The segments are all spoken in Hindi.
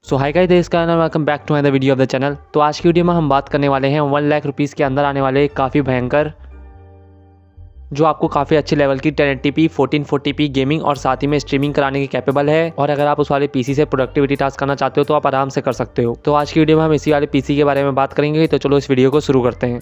सो हाय गाइस, दिस का welcome back to another video of the channel. तो आज की वीडियो में हम बात करने वाले हैं 1 लाख रुपीज़ के अंदर आने वाले काफ़ी भयंकर, जो आपको काफ़ी अच्छे लेवल की 1080p 1440p गेमिंग और साथ ही में स्ट्रीमिंग कराने की कैपेबल है। और अगर आप उस वाले पीसी से प्रोडक्टिविटी टास्क करना चाहते हो तो आप आराम से कर सकते हो। तो आज की वीडियो में हम इसी वाले पीसी के बारे में बात करेंगे। तो चलो इस वीडियो को शुरू करते हैं।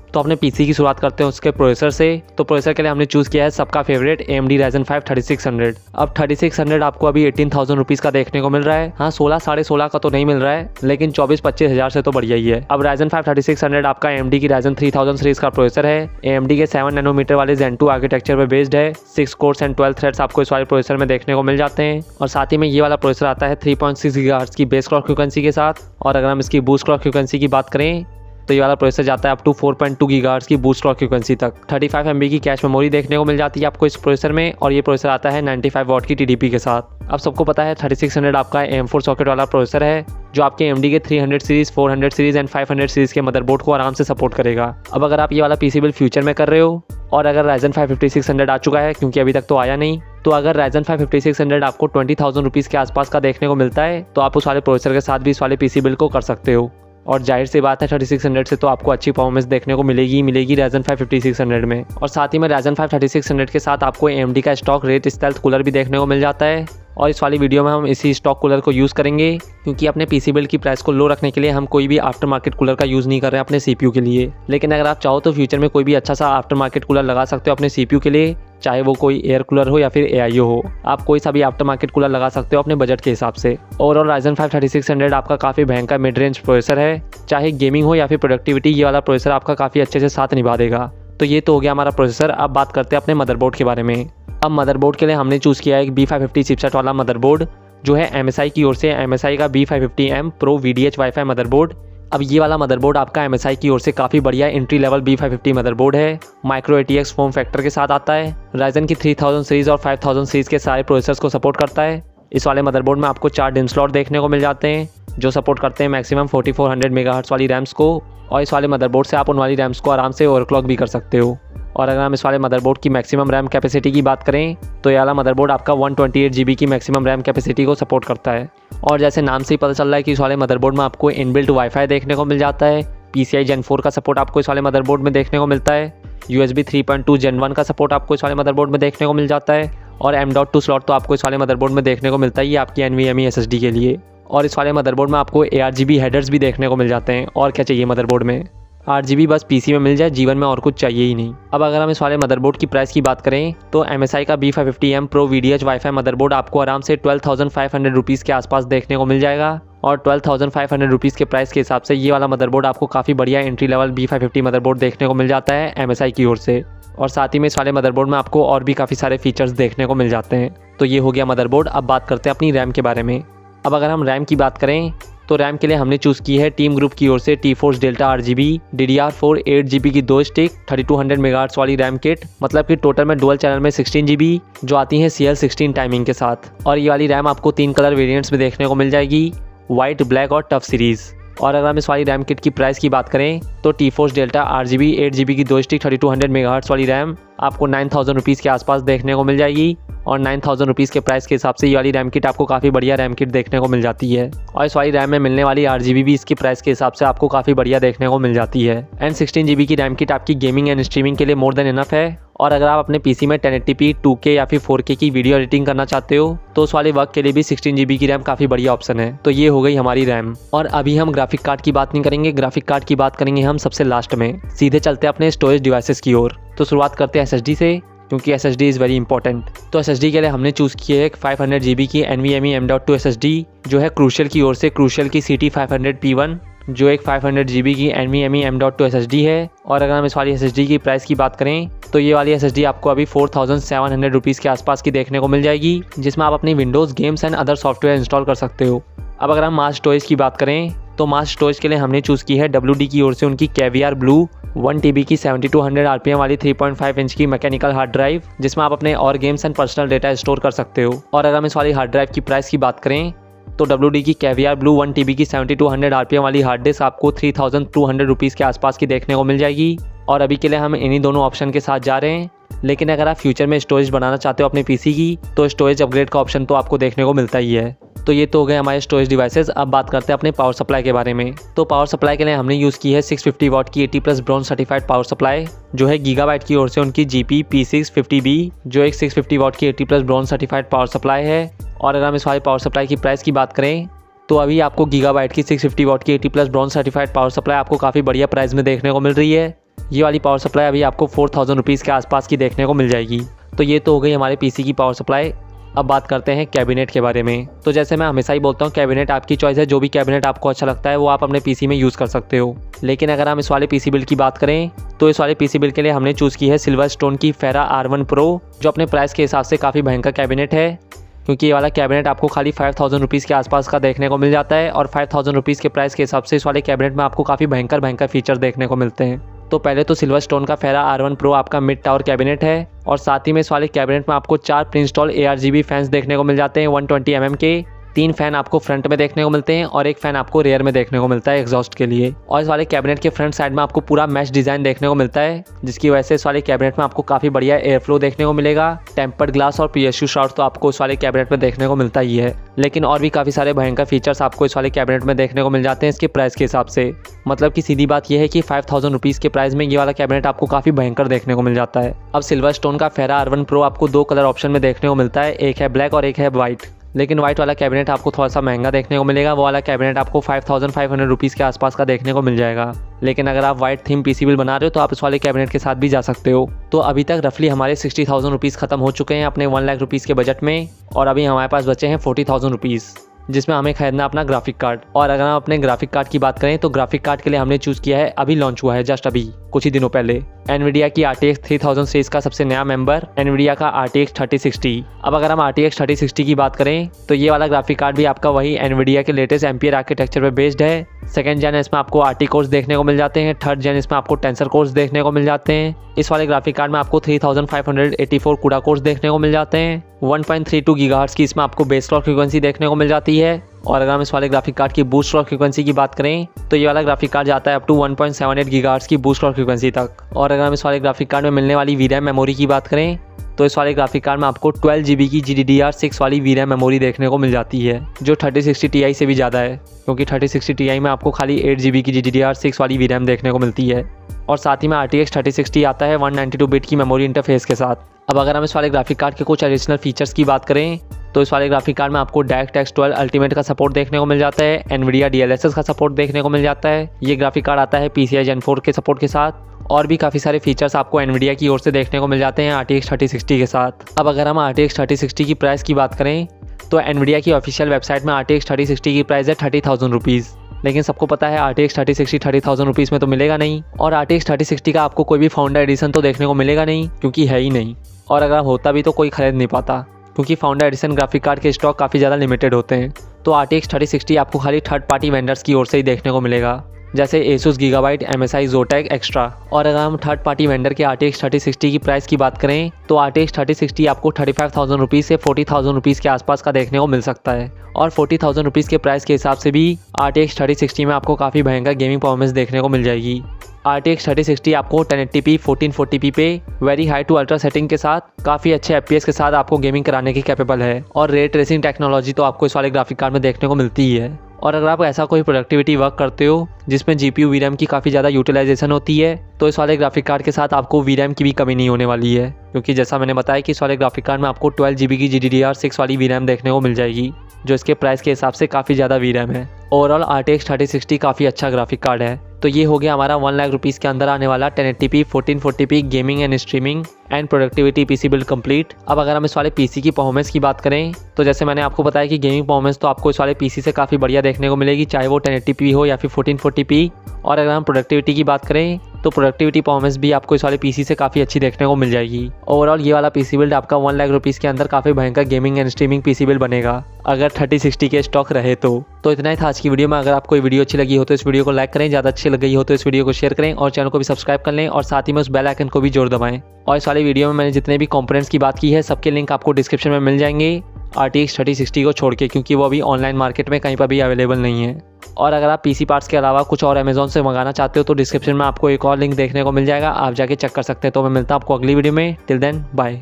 तो अपने पीसी की शुरुआत करते हैं उसके प्रोसेसर से। तो प्रोसेसर के लिए हमने चूज़ किया है सबका फेवरेट AMD Ryzen 5 3600। अब 3600 आपको अभी 18,000 रुपीज़ का देखने को मिल रहा है। हाँ, 16 साढ़े 16 का तो नहीं मिल रहा है, लेकिन 24-25 हज़ार से तो बढ़िया ही है। अब Ryzen 5 3600 आपका AMD की Ryzen 3000 सीरीज का प्रोसेसर है। AMD के 7 नैनोमीटर वाले Zen 2 आर्किटेक्चर पर बेस्ड है। 6 कोर्स एंड 12 थ्रेड्स आपको इस वाले प्रोसेसर में देखने को मिल जाते हैं। और साथ ही में ये वाला प्रोसेसर आता है 3.6 GHz की बेस क्लॉक फ्रीक्वेंसी के साथ। और अगर हम इसकी बूस्ट क्लॉक फ्रीक्वेंसी की बात करें तो ये वाला प्रोसेसर जाता है अप टू 4.2 GHz की बूस्ट क्लॉक फ्रीक्वेंसी तक। 35 MB की कैश मेमोरी देखने को मिल जाती है आपको इस प्रोसेसर में। और ये प्रोसेसर आता है 95 वाट की TDP के साथ। अब सबको पता है 3600 आपका M4 सॉकेट वाला प्रोसेसर है, जो आपके AMD के 300 सीरीज 400 सीरीज एंड 500 सीरीज के मदरबोर्ड को आराम से सपोर्ट करेगा। अब अगर आप ये वाला पीसी बिल्ड फ्यूचर में कर रहे हो और अगर Ryzen 5 5600 आ चुका है, क्योंकि अभी तक तो आया नहीं, तो अगर Ryzen 5 5600 आपको 20,000 रुपीज़ के आसपास का देखने को मिलता है तो आप उस वाले प्रोसेसर के साथ भी इस वाले पीसी बिल्ड को कर सकते हो। और जाहिर सी बात है 3600 से तो आपको अच्छी परफॉर्मेंस देखने को मिलेगी Ryzen 5 5600 में। और साथ ही में Ryzen 5 3600 के साथ आपको AMD का स्टॉक रेट स्टेल्थ कूलर भी देखने को मिल जाता है। और इस वाली वीडियो में हम इसी स्टॉक कूलर को यूज़ करेंगे, क्योंकि अपने पीसी बिल्ड की प्राइस को लो रखने के लिए हम कोई भी आफ्टर मार्केट कूलर का यूज़ नहीं कर रहे हैं अपने CPU के लिए। लेकिन अगर आप चाहो तो फ्यूचर में कोई भी अच्छा सा आफ्टर मार्केट कूलर लगा सकते हो अपने CPU के लिए, चाहे वो कोई एयर कूलर हो या फिर AIO हो। आप कोई सा भी आफ्टर मार्केट कूलर लगा सकते हो अपने बजट के हिसाब से। ओवरऑल Ryzen 5 3600 आपका काफ़ी भयंकर मिड रेंज प्रोसेसर है, चाहे गेमिंग हो या फिर प्रोडक्टिविटी, ये वाला प्रोसेसर आपका काफ़ी अच्छे से साथ निभा देगा। तो ये तो हो गया हमारा प्रोसेसर। अब बात करते हैं अपने मदरबोर्ड के बारे में। अब मदरबोर्ड के लिए हमने चूज़ किया है एक B550 चिपसेट वाला मदरबोर्ड, जो है MSI की ओर से MSI का B550M Pro VDH wifi motherboard. अब ये वाला मदरबोर्ड आपका MSI की ओर से काफ़ी बढ़िया एंट्री लेवल B550 मदरबोर्ड है। माइक्रो ATX फॉर्म फैक्टर के साथ आता है। Ryzen की 3000 सीरीज़ और 5000 सीरीज़ के सारे प्रोसेसर्स को सपोर्ट करता है। इस वाले मदरबोर्ड में आपको 4 DIMM स्लॉट देखने को मिल जाते हैं, जो सपोर्ट करते हैं मैक्सिमम 4400 MHz वाली रैम्स को। और इस वाले मदरबोर्ड से आप उन वाली रैम्स को आराम से ओवरक्लॉक भी कर सकते हो। और अगर हम इस वाले मदरबोर्ड की मैक्सिमम रैम कैपेसिटी की बात करें तो ये वाला मदरबोर्ड आपका 128 GB की मैक्सिमम रैम कैपेसिटी को सपोर्ट करता है। और जैसे नाम से ही पता चल रहा है कि इस वाले मदरबोर्ड में आपको इनबिल्ट वाईफाई देखने को मिल जाता है। PCI Gen 4 का सपोर्ट आपको इस वाले मदरबोर्ड में देखने को मिलता है। USB 3.2 Gen 1 का सपोर्ट आपको इस वाले मदरबोर्ड में देखने को मिल जाता है। और M.2 स्लॉट तो आपको इस वाले मदरबोर्ड में देखने को मिलता ही है आपकी NVMe SSD के लिए। और इस वाले मदरबोर्ड में आपको ARGB हेडर्स भी देखने को मिल जाते हैं। और क्या चाहिए मदरबोर्ड में, RGB बस पीसी में मिल जाए, जीवन में और कुछ चाहिए ही नहीं। अब अगर हम इस वाले मदरबोर्ड की प्राइस की बात करें तो MSI का B550M Pro VDH wifi motherboard आपको आराम से 12,500 रुपीज़ के आसपास देखने को मिल जाएगा। और 12,500 रुपीज़ के प्राइस के हिसाब से ये वाला मदरबोर्ड आपको काफ़ी बढ़िया एंट्री लेवल B550 मदरबोर्ड देखने को मिल जाता है MSI की ओर से। और साथ ही में इस वाले मदरबोर्ड में आपको और भी काफ़ी सारे फीचर्स देखने को मिल जाते हैं। तो ये हो गया मदरबोर्ड। अब बात करते हैं अपनी रैम के बारे में। अब अगर हम रैम की बात करें तो रैम के लिए हमने चूज़ की है टीम ग्रुप की ओर से T-Force Delta RGB DDR4 8 GB की 2 स्टिक 3200 MHz वाली रैम किट, मतलब कि टोटल में डुअल चैनल में 16 GB, जो आती है CL16 टाइमिंग के साथ। और ये वाली रैम आपको 3 कलर वेरिएंट्स में देखने को मिल जाएगी, वाइट, ब्लैक और टफ सीरीज़। और अगर हम इस वाली रैम किट की प्राइस की बात करें तो T-Force Delta RGB 8 GB की 2 स्टिक 3200 MHz वाली रैम आपको 9,000 रुपीज़ के आसपास देखने को मिल जाएगी। और 9,000 रुपीज़ के प्राइस के हिसाब से ये वाली रैम किट आपको काफ़ी बढ़िया रैम किट देखने को मिल जाती है। और इस वाली रैम में मिलने वाली RGB भी इसकी प्राइस के हिसाब से आपको काफ़ी बढ़िया देखने को मिल जाती है। एंड 16 GB की रैम किट आपकी गेमिंग एंड स्ट्रीमिंग के लिए मोर देन इनफ है। और अगर आप अपने पीसी में 1080p 2K या फिर 4K की वीडियो एडिटिंग करना चाहते हो तो उस वाले वर्क के लिए भी 16 GB की रैम काफ़ी बढ़िया ऑप्शन है। तो ये हो गई हमारी रैम। और अभी हम ग्राफिक कार्ड की बात नहीं करेंगे, ग्राफिक कार्ड की बात करेंगे हम सबसे लास्ट में। सीधे चलते हैं अपने स्टोरेज डिवाइसेस की ओर। तो शुरुआत करते हैं SSD से, क्योंकि SSD इज़ वेरी इंपॉर्टेंट। तो SSD के लिए हमने चूज़ किया है एक 500 GB की NVMe M.2 SSD, जो है क्रूशियल की ओर से क्रूशियल की CT500P1, जो एक 500 GB की NVMe M.2 SSD है। और अगर हम इस वाली SSD की प्राइस की बात करें तो ये वाली SSD आपको अभी 4,700 रुपीज़ के आसपास की देखने को मिल जाएगी, जिसमें आप अपनी Windows games and other software install कर सकते हो। अब अगर हम मास स्टोरेज की बात करें तो मास स्टोरेज के लिए हमने चूज़ की है WD की ओर से उनकी Caviar Blue 1 TB की 7200 RPM वाली 3.5 इंच की मैकेनिकल हार्ड ड्राइव, जिसमें आप अपने और games and personal data store कर सकते हो। और अगर हम इस वाली हार्ड ड्राइव की प्राइस की बात करें तो WD की Caviar Blue 1 TB की 7200 RPM वाली हार्ड डिस्क आपको 3,200 रुपीज़ के आसपास की देखने को मिल जाएगी। और अभी के लिए हम इन्हीं दोनों ऑप्शन के साथ जा रहे हैं। लेकिन अगर आप फ्यूचर में स्टोरेज बनाना चाहते हो अपने पीसी की तो स्टोरेज अपग्रेड का ऑप्शन तो आपको देखने को मिलता ही है। तो ये तो हो गए हमारे स्टोरेज डिवाइसेस। अब बात करते हैं अपने पावर सप्लाई के बारे में। तो पावर सप्लाई के लिए हमने यूज़ की है 650 वाट की 80+ ब्रॉन्ज सर्टिफाइड पावर सप्लाई, जो है गीगाबाइट की ओर से उनकी GP-P650B, जो एक 650 वाट की 80+ ब्रॉन्ज सर्टिफाइड पावर सप्लाई है। और अगर हम इस वाली पावर सप्लाई की प्राइस की बात करें तो अभी आपको गीगाबाइट की 650 वाट की 80+ ब्रॉन्ज सर्टिफाइड पावर सप्लाई आपको काफ़ी बढ़िया प्राइस में देखने को मिल रही है। ये वाली पावर सप्लाई अभी आपको 4000 रुपीज़ के आसपास की देखने को मिल जाएगी। तो ये तो हो गई हमारे पीसी की पावर सप्लाई। अब बात करते हैं कैबिनेट के बारे में। तो जैसे मैं हमेशा ही बोलता हूँ, कैबिनेट आपकी चॉइस है, जो भी कैबिनेट आपको अच्छा लगता है वो आप अपने पीसी में यूज़ कर सकते हो। लेकिन अगर हम इस वाले पीसी बिल्ड की बात करें तो इस वाले पीसी बिल्ड के लिए हमने चूज़ की है सिल्वर स्टोन की फेरा R1 प्रो, जो अपने प्राइस के हिसाब से काफ़ी भयंकर कैबिनेट है, क्योंकि ये वाला कैबिनेट आपको खाली 5000 रुपीज़ के आसपास का देखने को मिल जाता है। और 5000 रुपीज़ के प्राइस के हिसाब से इस वाले कैबिनेट में आपको काफ़ी भयंकर फीचर देखने को मिलते हैं। तो पहले तो सिल्वर स्टोन का फेरा R1 प्रो आपका मिड टावर कैबिनेट है, और साथ ही में इस वाले कैबिनेट में आपको 4 प्री इंस्टॉल ARGB फैंस देखने को मिल जाते हैं 120 mm के। 3 फैन आपको फ्रंट में देखने को मिलते हैं और एक फैन आपको रेयर में देखने को मिलता है एग्जॉस्ट के लिए। और इस वाले कैबिनेट के फ्रंट साइड में आपको पूरा मैश डिजाइन देखने को मिलता है, जिसकी वजह से इस वाले कैबिनेट में आपको काफ़ी बढ़िया एयर फ्लो देखने को मिलेगा। टेम्पर्ड ग्लास और PSU शॉट तो आपको इस वाले कैबिनेट में देखने को मिलता ही है, लेकिन और भी काफ़ी सारे भयंकर फीचर्स आपको इस वाले कैबिनेट में देखने को मिल जाते हैं इसके प्राइस के हिसाब से। मतलब कि सीधी बात यह है कि 5000 रुपीज़ के प्राइस में ये वाला कैबिनेट आपको काफ़ी भयंकर देखने को मिल जाता है। अब सिल्वर स्टोन का फेरा R1 प्रो आपको 2 कलर ऑप्शन में देखने को मिलता है, एक है ब्लैक और एक है वाइट। लेकिन वाइट वाला कैबिनेट आपको थोड़ा सा महंगा देखने को मिलेगा, वो वाला कैबिनेट आपको 5500 रुपीज़ के आसपास का देखने को मिल जाएगा। लेकिन अगर आप वाइट थीम पीसी बिल्ड बना रहे हो तो आप इस वाले कैबिनेट के साथ भी जा सकते हो। तो अभी तक रफली हमारे 60,000 रुपीज़ खत्म हो चुके हैं अपने 1 लाख रुपीज़ के बजट में, और अभी हमारे पास बचे हैं 40,000 रुपीज़, जिसमें हमें खरीदना अपना ग्राफिक कार्ड। और अगर हम अपने ग्राफिक कार्ड की बात करें तो ग्राफिक कार्ड के लिए हमने चूज़ किया है, अभी लॉन्च हुआ है जस्ट अभी कुछ ही दिनों पहले, Nvidia की RTX 3000 सीरीज का सबसे नया मेंबर Nvidia का RTX 3060। अब अगर हम RTX 3060 की बात करें तो ये वाला ग्राफिक कार्ड भी आपका वही Nvidia के लेटेस्ट एम्पियर आर्किटेक्चर पे बेस्ड है। सेकंड जेन इसमें आपको RT कोर्स देखने को मिल जाते हैं, थर्ड जेन इसमें आपको टेंसर कोर्स देखने को मिल जाते हैं। इस वाले ग्राफिक कार्ड में आपको 3584 CUDA कोर्स देखने को मिल जाते हैं। 1.32 गीगाहर्ट्ज़ की इसमें आपको बेस क्लॉक फ्रीक्वेंसी देखने को मिल जाती है। और अगर हम इस वाले ग्राफिक कार्ड की बूस्ट क्लॉक फ्रीक्वेंसी की बात करें तो ये वाला ग्राफिक कार्ड जाता है अप टू 1.78 गीगाहर्ट्ज़ की बूस्ट क्लॉक फ्रीक्वेंसी तक। और अगर हम इस वाले ग्राफिक कार्ड में मिलने वाली VRAM मेमोरी की बात करें तो इस वाले ग्राफिक कार्ड में आपको 12 GB की GDDR6 वाली VRAM मेमोरी देखने को मिल जाती है, जो 3060 Ti से भी ज़्यादा है, क्योंकि 3060 Ti में आपको खाली 8 GB की GDDR6 वाली VRAM देखने को मिलती है। और साथ ही में RTX 3060 आता है 192 बिट की मेमोरी इंटरफेस के साथ। अब अगर हम इस वाले ग्राफिक कार्ड के कुछ एडिशनल फीचर्स की बात करें तो इस वाले ग्राफिक कार्ड में आपको DirectX 12 अल्टीमेट का सपोर्ट देखने को मिल जाता है, Nvidia DLSS का सपोर्ट देखने को मिल जाता है। ये ग्राफिक कार्ड आता है PCI Gen 4 के सपोर्ट के साथ, और भी काफ़ी सारे फीचर्स आपको Nvidia की ओर से देखने को मिल जाते हैं RTX 3060 के साथ। अब अगर हम RTX 3060 की प्राइस की बात करें तो Nvidia की ऑफिशियल वेबसाइट में RTX 3060 की प्राइस है 30,000 रुपीज़, लेकिन सबको पता है RTX 3060 30,000 रुपीज़ में तो मिलेगा नहीं। और RTX 3060 का आपको कोई भी फाउंडर एडिशन तो देखने को मिलेगा नहीं, क्योंकि है ही नहीं, और अगर होता भी तो कोई खरीद नहीं पाता, क्योंकि फाउंडर एडिशन ग्राफिक कार्ड के स्टॉक काफ़ी ज़्यादा लिमिटेड होते हैं। तो RTX 3060 आपको खाली थर्ड पार्टी वेंडर्स की ओर से ही देखने को मिलेगा, जैसे Asus, Gigabyte, MSI, Zotac, extra. और अगर हम थर्ड पार्टी वेंडर के RTX 3060 की प्राइस की बात करें तो RTX 3060 आपको 35,000 रुपीज़ से 40,000 रुपीज़ के आसपास का देखने को मिल सकता है। और 40,000 रुपीज़ के प्राइस के हिसाब से भी RTX 3060 में आपको काफ़ी भयंकर गेमिंग परफॉर्मेंस देखने को मिल जाएगी। RTX 3060 आपको 1080p 1440p पे very high to ultra setting के साथ काफ़ी अच्छे FPS के साथ आपको गेमिंग कराने की कैपेबल है। और रे ट्रेसिंग टेक्नोलॉजी तो आपको इस वाले ग्राफिक कार्ड में देखने को मिलती ही है। और अगर आप ऐसा कोई प्रोडक्टिविटी वर्क करते हो जिसमें GPU VRAM की काफ़ी ज़्यादा यूटिलाइजेशन होती है तो इस वाले ग्राफिक कार्ड के साथ आपको VRAM की भी कमी नहीं होने वाली है, क्योंकि जैसा मैंने बताया कि इस वाले ग्राफिक कार्ड में आपको 12 GB की GDDR6 वाली VRAM देखने को मिल जाएगी, जो इसके प्राइस के हिसाब से काफ़ी ज़्यादा VRAM है। ओवरऑल RTX 3060 काफ़ी अच्छा ग्राफिक कार्ड है। तो ये हो गया हमारा 1 लाख रुपीज़ के अंदर आने वाला 1080p 1440p gaming and streaming and productivity PC build complete. अब अगर हम इस वाले पीसी की परफॉर्मेंस की बात करें तो जैसे मैंने आपको बताया कि गेमिंग परफॉर्मेंस तो आपको इस वाले पीसी से काफ़ी बढ़िया देखने को मिलेगी, चाहे वो 1080p हो या फिर 1440p। और अगर हम प्रोडक्टिविटी की बात करें तो प्रोडक्टिविटी परफॉर्मेंस भी आपको इस वाले पीसी से काफ़ी अच्छी देखने को मिल जाएगी। ओवरऑल ये वाला पीसी बिल्ड आपका 1 लाख रुपीज़ के अंदर काफ़ी भयंकर gaming and streaming PC build बनेगा, अगर 3060 के स्टॉक रहे तो। इतना ही था आज की वीडियो में। अगर आपको वीडियो अच्छी लगी हो तो इस वीडियो को लाइक करें, ज़्यादा अच्छी लग गई हो तो इस वीडियो को शेयर करें और चैनल को भी सब्सक्राइब कर लें, और साथ ही में उस बेल आइकन को भी जोर दबाएं। और इस वाली वीडियो में मैंने जितने भी कंपोनेंट्स की बात की है सबके लिंक आपको डिस्क्रिप्शन में मिल जाएंगे। RTX 3060 को छोड़ के, क्योंकि वो अभी ऑनलाइन मार्केट में कहीं पर भी अवेलेबल नहीं है। और अगर आप PC पार्ट्स के अलावा कुछ और अमेजोन से मंगाना चाहते हो तो डिस्क्रिप्शन में आपको एक और लिंक देखने को मिल जाएगा, आप जाके चेक कर सकते हैं। तो मैं मिलता हूँ आपको अगली वीडियो में। Till then bye.